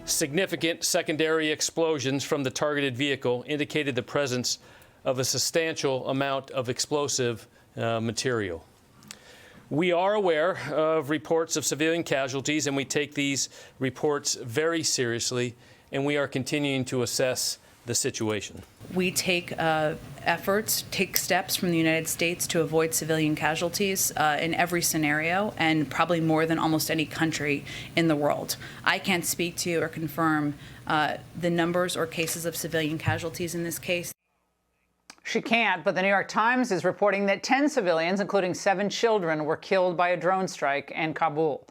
Significant secondary explosions from the targeted vehicle indicated the presence of a substantial amount of explosive material. We are aware of reports of civilian casualties, and we take these reports very seriously, and we are continuing to assess the situation. We take steps from the United States to avoid civilian casualties in every scenario, and probably more than almost any country in the world. I can't speak to or confirm the numbers or cases of civilian casualties in this case. She can't, but the New York Times is reporting that 10 civilians, including 7 children, were killed by a drone strike in Kabul.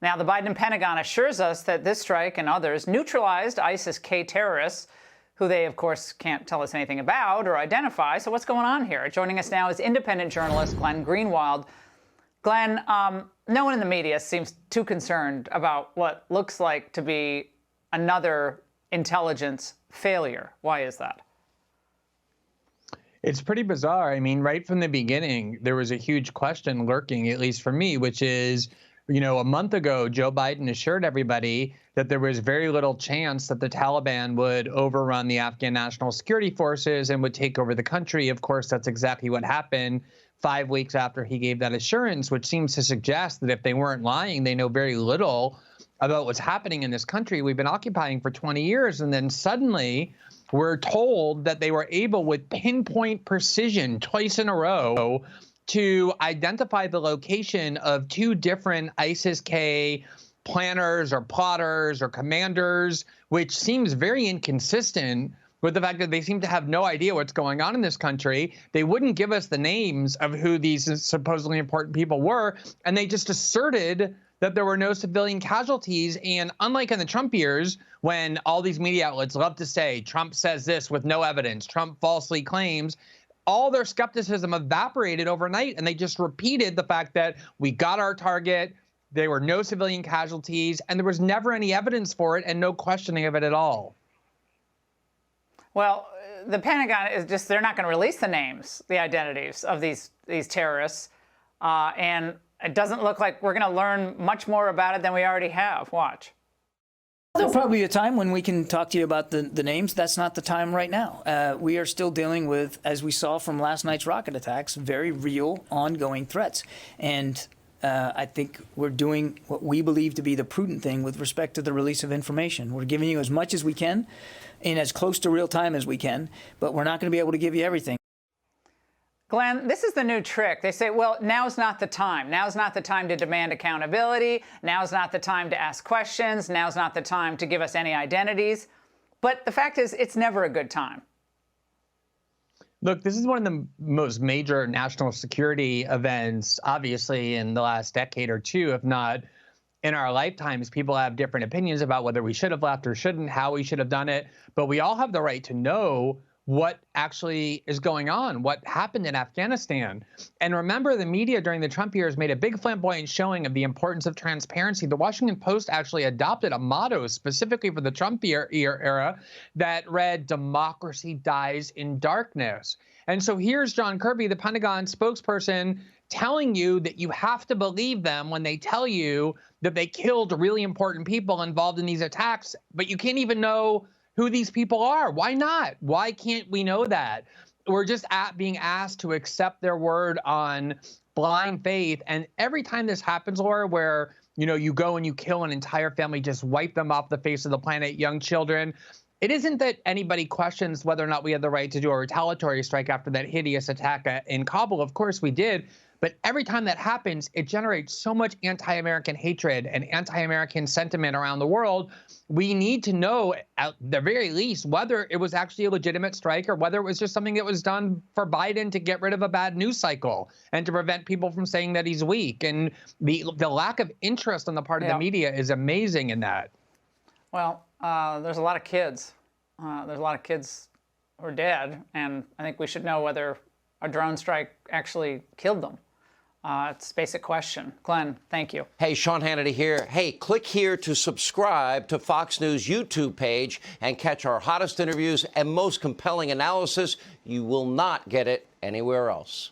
Now, the Biden Pentagon assures us that this strike and others neutralized ISIS-K terrorists, who they, of course, can't tell us anything about or identify. So what's going on here? Joining us now is independent journalist Glenn Greenwald. Glenn, no one in the media seems too concerned about what looks like to be another intelligence failure. Why is that? It's pretty bizarre. I mean, right from the beginning, there was a huge question lurking, at least for me, which is, you know, a month ago, Joe Biden assured everybody that there was very little chance that the Taliban would overrun the Afghan National Security Forces and would take over the country. Of course, that's exactly what happened 5 weeks after he gave that assurance, which seems to suggest that if they weren't lying, they know very little about what's happening in this country we've been occupying for 20 years. And then suddenly we're told that they were able, with pinpoint precision, twice in a row, to identify the location of 2 different ISIS-K planners or plotters or commanders, which seems very inconsistent with the fact that they seem to have no idea what's going on in this country. They wouldn't give us the names of who these supposedly important people were, and they just asserted that there were no civilian casualties. And unlike in the Trump years, when all these media outlets love to say, Trump says this with no evidence, Trump falsely claims, all their skepticism evaporated overnight, and they just repeated the fact that we got our target, there were no civilian casualties, and there was never any evidence for it and no questioning of it at all. Well, the Pentagon is just, they're not going to release the names, the identities of these terrorists, and it doesn't look like we're going to learn much more about it than we already have. Watch. There'll probably be a time when we can talk to you about the names. That's not the time right now. We are still dealing with, as we saw from last night's rocket attacks, very real, ongoing threats. And I think we're doing what we believe to be the prudent thing with respect to the release of information. We're giving you as much as we can in as close to real time as we can, but we're not going to be able to give you everything. Glenn, this is the new trick. They say, well, now's not the time. Now's not the time to demand accountability. Now's not the time to ask questions. Now's not the time to give us any identities. But the fact is, it's never a good time. Look, this is one of the most major national security events, obviously, in the last decade or two, if not in our lifetimes. People have different opinions about whether we should have left or shouldn't, how we should have done it. But we all have the right to know what actually is going on, what happened in Afghanistan. And remember, the media during the Trump years made a big flamboyant showing of the importance of transparency. The Washington Post actually adopted a motto specifically for the Trump era that read, "Democracy dies in darkness." And so here's John Kirby, the Pentagon spokesperson, telling you that you have to believe them when they tell you that they killed really important people involved in these attacks, but you can't even know who these people are. Why not? Why can't we know that? We're just being asked to accept their word on blind faith. And every time this happens, Laura, where, you know, you go and you kill an entire family, just wipe them off the face of the planet, young children, it isn't that anybody questions whether or not we had the right to do a retaliatory strike after that hideous attack in Kabul. Of course we did. But every time that happens, it generates so much anti-American hatred and anti-American sentiment around the world. We need to know, at the very least, whether it was actually a legitimate strike or whether it was just something that was done for Biden to get rid of a bad news cycle and to prevent people from saying that he's weak. And the lack of interest on the part of the media is amazing in that. Well, there's a lot of kids. There's a lot of kids who are dead, and I think we should know whether a drone strike actually killed them. It's a basic question. Glenn, thank you. Hey, Sean Hannity here. Hey, click here to subscribe to Fox News YouTube page and catch our hottest interviews and most compelling analysis. You will not get it anywhere else.